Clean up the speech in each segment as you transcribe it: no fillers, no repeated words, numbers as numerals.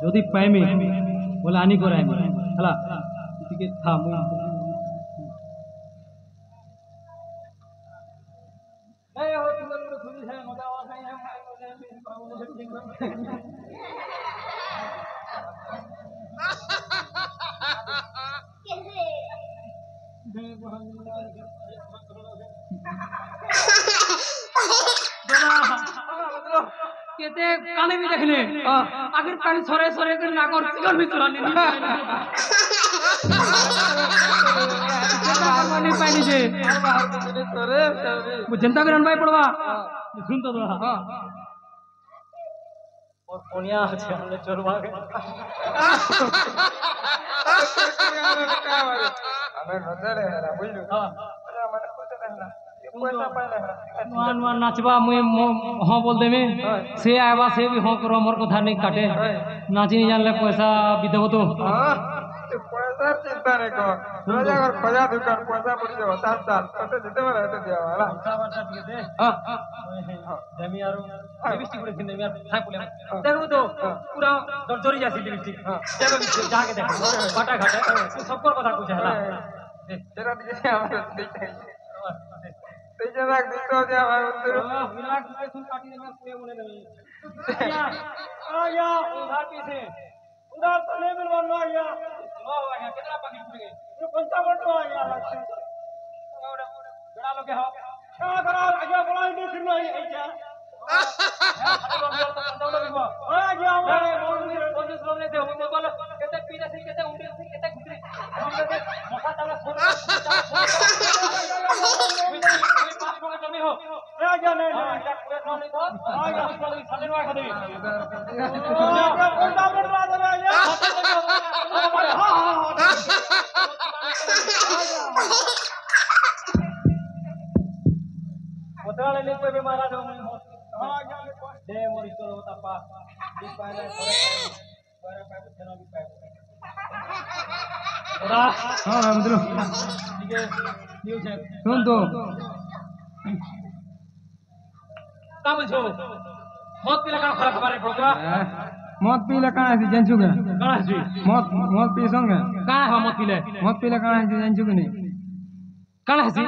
যদি পাইমি বলে আনি করাইমি ହେଲା ଟିକେ ଥା ମୁଁ केते काने भी देखले आखिर पानी सरे सरे कर नागर चिकन भी चुरानी नहीं पानी जे सरे जनता के रनबाई पड़वा सुन तो हां और कोनिया আছে हमने चोरवा के हमें नजर है ना बुझलो हां মানে কইতে দেন না পয়সা পাইলে नुआ नुआ नाचबा मुई हां बोल देबे से आबा से भी हां करो मोर कथा नहीं काटे नाची नहीं जानले पैसा भी देबो तो हां पैसा चिंता नहीं कर रोजा अगर खोजा दुकान पैसा पड़ जाओ 7 साल तो जेते में रहते दिया वाला पैसा दिए दे हां जमी यार लिपस्टिक पूरे दिन यार थाई बोले देखो तो पूरा दरजोरी जासी लिपस्टिक देखो जाके देखो बाटा घाटा सबको कथा कुछ है तेरा दिए हमारे देख तेज राख दितो जा भाई उधर मिला के सुन काटी में पूरे मुने नहीं आ गया उधार पीछे उधार तो नहीं मिलवानो आ गया वाह आ गया कितना पैकेट टूट गए ये 55 आ गया लगता बड़ा लोग हो क्या करा आ गया बोला नहीं फिर नहीं ऐसा आ गया हमारे बोल लोग ने हम बोल कहते पीछे से कहते उंडे से कहते घुटरे मखा चावला छोड़ जमी हो आ गया नहीं पूरे नहीं तो आ गया साले वा खदे कोंडा बड़वा दे आ गया हां मोतवाले ने कोई बीमार आ जाओ हां गया दे मोरी तो होता पा दी पाले थोड़े पाए जना भी पाए हां हमदलो ठीक है न्यूज़ है सुन तो का बोलछो मत पीला का फरक बारे पड़का मत पीला काना है जानछु के काना है मत पी संगे काना है मत पीला काना है जानछु के नहीं काना है सब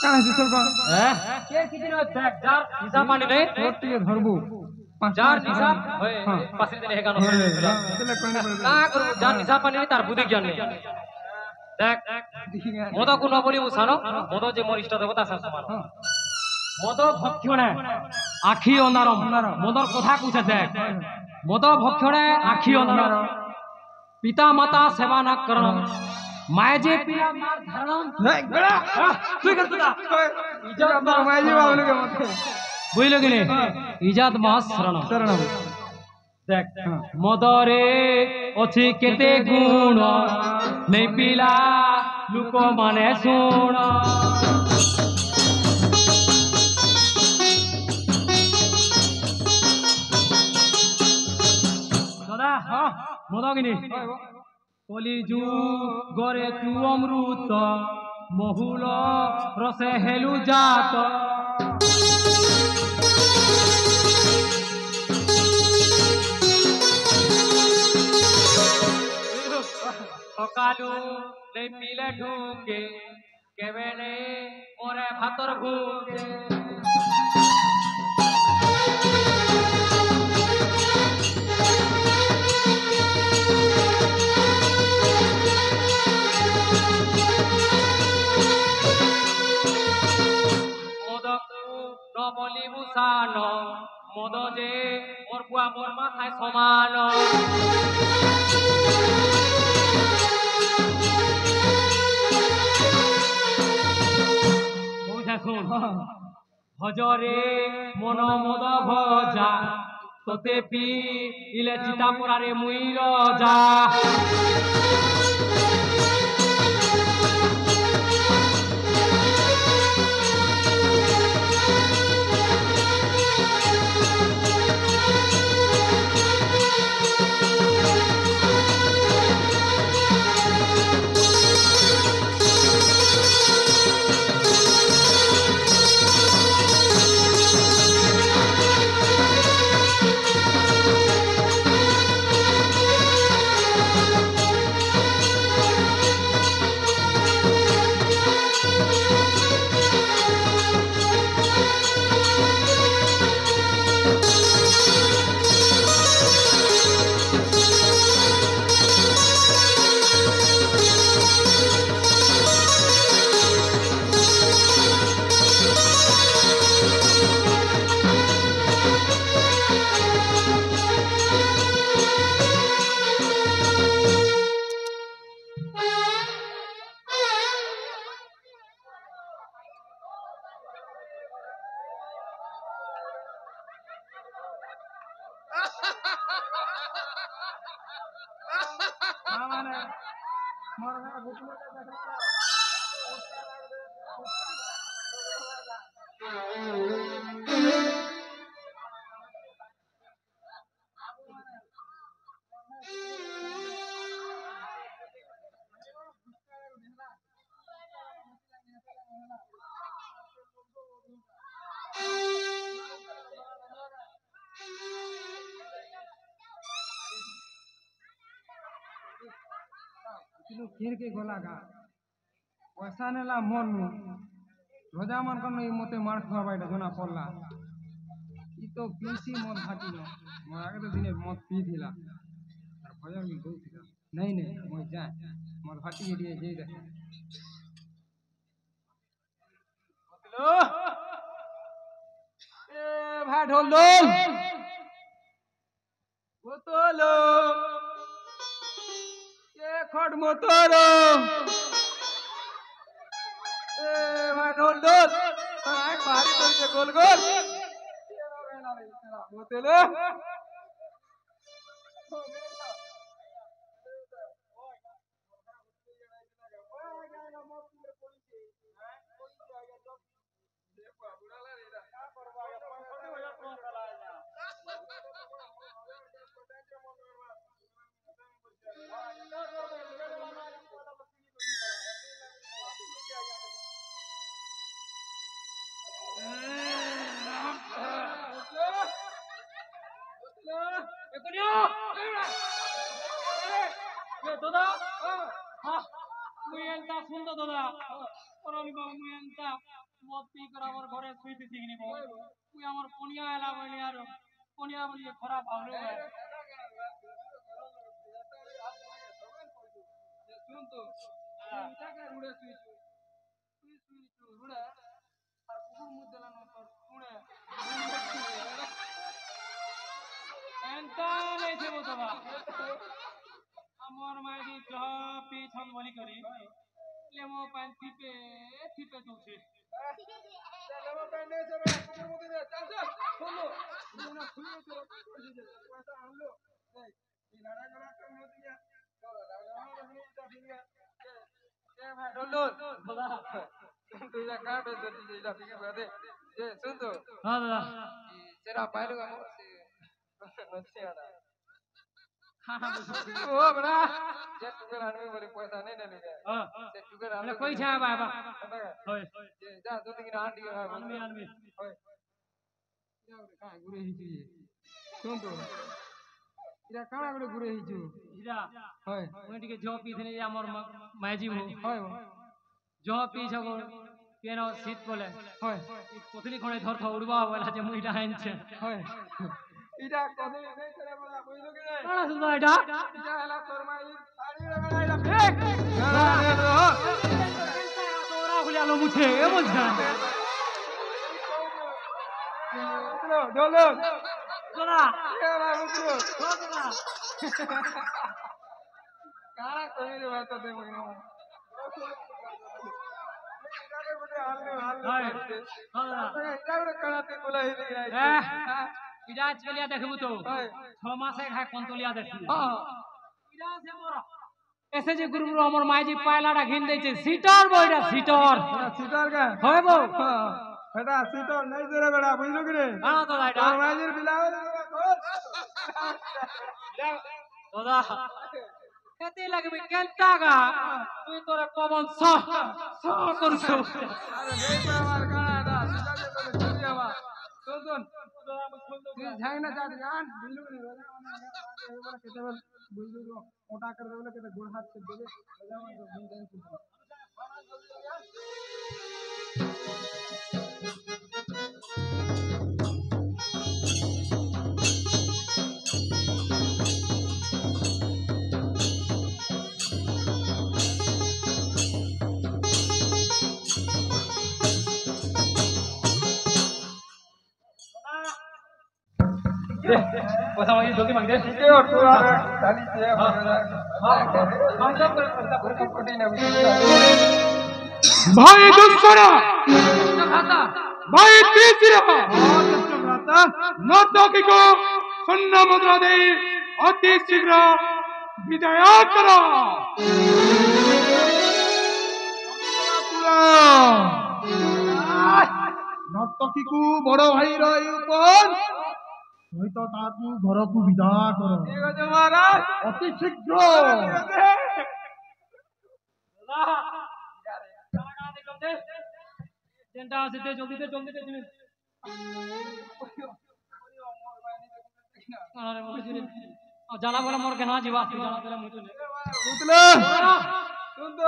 का के किदिन देख जार हिसाब पानी नहीं रोटी धरबू जार हिसाब होय पासे दिन हेगा न का करू जार हिसाब पानी नहीं तार बुद्धि ज्ञान नहीं देख मद को न बोली उसानो मद जे मोर इष्ट देवता सा समान मद भक्षणे आखी अनारम मदर कथा कुछ देख मद भक्षणे आखी अनारम पिता माता सेवा न करणम माय जे पिया मार धरणम तुई कर तुदा इज्जत माय जे बाबू के मत बुझलो कि नहीं इज्जत मास शरणम देख मदरे अछि केते गुण नहीं पिला लोक माने सुन दादा हां मदगिनी कलिजु गरे तू अमृत महुल रसे हेलु जात सकालू नहीं पीले ढूके केवे ने मोरे भातर भूके नबली बुसान मद जे मोर बुआ मोर माथाय समान শুন ভজরে মন মদ ভজা তোতে পি ইলে চিতা পরারে মুই রজা মানে মোর বুকলে खीर के गोला का पैसा नेला मन रोजा मन कर मते मार खुआ बैठा जोना पड़ला ई तो पीसी मत घाटी न मोर आगे तो दिने मत पी थिला और भजन भी गौ थिला नहीं नहीं मोय जा मत घाटी एरिया जे दे हेलो ए भाई ढोल ढोल बोतलो खट मोतरो ए भाई ढोल ढोल आंख भारी करके गोल गोल बोतलो खराब सुन तो रुड़े रुड़ा और कुकुर मुंह देला न तो सुने एंता नहीं थे बोतबा हमर माई जह पी छन बोली करी ले मो पान थिपे दोछे चल मो पान नहीं से कुकुर मुंह दे चल चल खोलो ना खुले तो पैसा हम लो नहीं ये लड़ा गला कर मत दिया चलो लगा हम नहीं फिर ए भाई डोल बोला तू जा काट दे दे जा फिर बता दे सुन तो हां दादा तेरा पायलो का नोचे आना हां ओ बड़ा जे टुकर आदमी बोले पैसा नहीं ले ले हां से टुकर आदमी कोई छा बाबा होय जे जा दो तीन आंटी आदमी होय का गुरे हिची सुन तो इरा काना गुरे गुरे हिचू इरा होय ओइ टिके जो पी थने हमर मायजी होय जो पी छगो केनो शीत बोले होय कोथली खणे धर थ उड़बा वाला जे मुइटा आइन छे होय इरा कोथली नहीं करे बोला बुझलो के नहीं काना सुबा इटा इटा हला तोर माई साड़ी लगाइला फेक तोरा खुलिया लो मुछे ए बोलछा डोलो डोला ए भाई उतरो डोला काना कोई रे बात दे मगनो इटारे बडे हाल हाय हां इटारे कणाते बोला ही नहीं इडा चलिया देखबू तो 6 मासे खा कोनतलिया देखबू हां इडा से मोर ऐसे जे गुरु हमर माईजी पायलाडा घिन दै छे सीटर बोइडा सीटर सीटर का होय बो बेटा सीटर नहीं दे रे बेटा बुझलो कि रे हां तो बेटा माईजी बिलाओ दादा केते लगबे केंता का तू तोरे पवन स करछो अरे नहीं पावर काडा सीधा जे बोले चलिया बा सुन तू झांगना चाट जान बिल्लू ने बोला केते बोल बिल्लू मोटा कर दे बोले केते गोड़ हाथ से देले बजावा तो बन जाए पैसा मांगिए जल्दी मांग दे ठीक है और तू आ खाली से हम सब करता कोटी ना भाई दुष्करा भाई तीसरा न तो की को सुन्ना मुद्रा दे অতি শীঘ্র বিদায় কর নর্তকীକୁ বড় ভাইର এই উপর সহিত তাକୁ ঘরକୁ বিদা কর অতি শীঘ্র যেটা আছে তে জলদি তুমি আরে মজুরি জ্বালা বলে মোর কেন ଯିବା জ্বালা বলে মুই তো বুঝলে শুন তো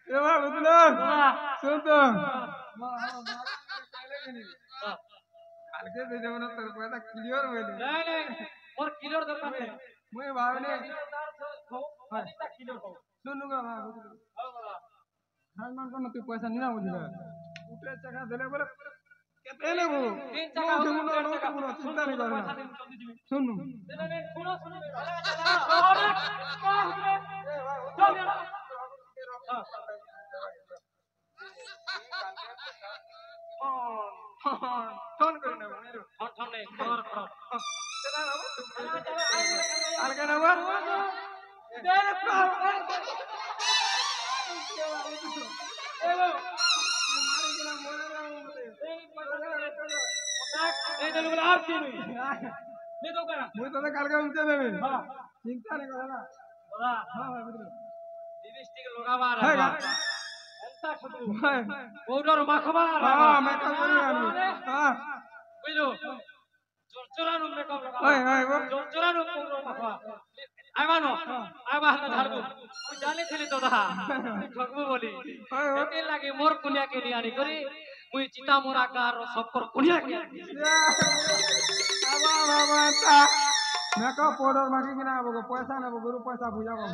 এ ভাই বুঝলে শুন তো কালকে দে দেব না তোর পয়সা ক্লিয়ার হইলে নাই নাই মোর কিলোর দরকার নাই মুই ভাবনে কিলোর হোক শুনু গা ভাই বুঝলে হাই মান কোন তুই পয়সা নিনা বুঝলে উঠে টাকা দেলে বলে কেতে নেব তিন টাকা চিন্তা নেই করে শুনু শুনো ফোন করে নেব ফোন নেই খবর খবর আলকে নেব এই তো লোক আর কি নই নে তো করা মুই তোকে কালকে উঠে দেবে চিন্তা নেই করে না দাদা হ্যাঁ ভাই বুঝলে লিপস্টিক লাগাবার হ্যাঁ এন্তা শুধু হ্যাঁ পাউডার মাখবার হ্যাঁ মেকআপ করে আমি হ্যাঁ বুঝলো জোরজোরানো মেকআপ লাগাবা হ্যাঁ হ্যাঁ জোরজোরানো পাউডার মাখবা আইবানো আইবা হাতে ঝাড়বো তুই জানি ছিলি তো দা ঠকবো বলি এতে লাগে মোর কুনিয়াকে নিয়ানি করি মুই চিতা মোরা কার সবকর কুনিয়াকে বাবা বাবা তা মেকআপ পাউডার মাখি কিনা পয়সা নেব গরু পয়সা বুঝাবো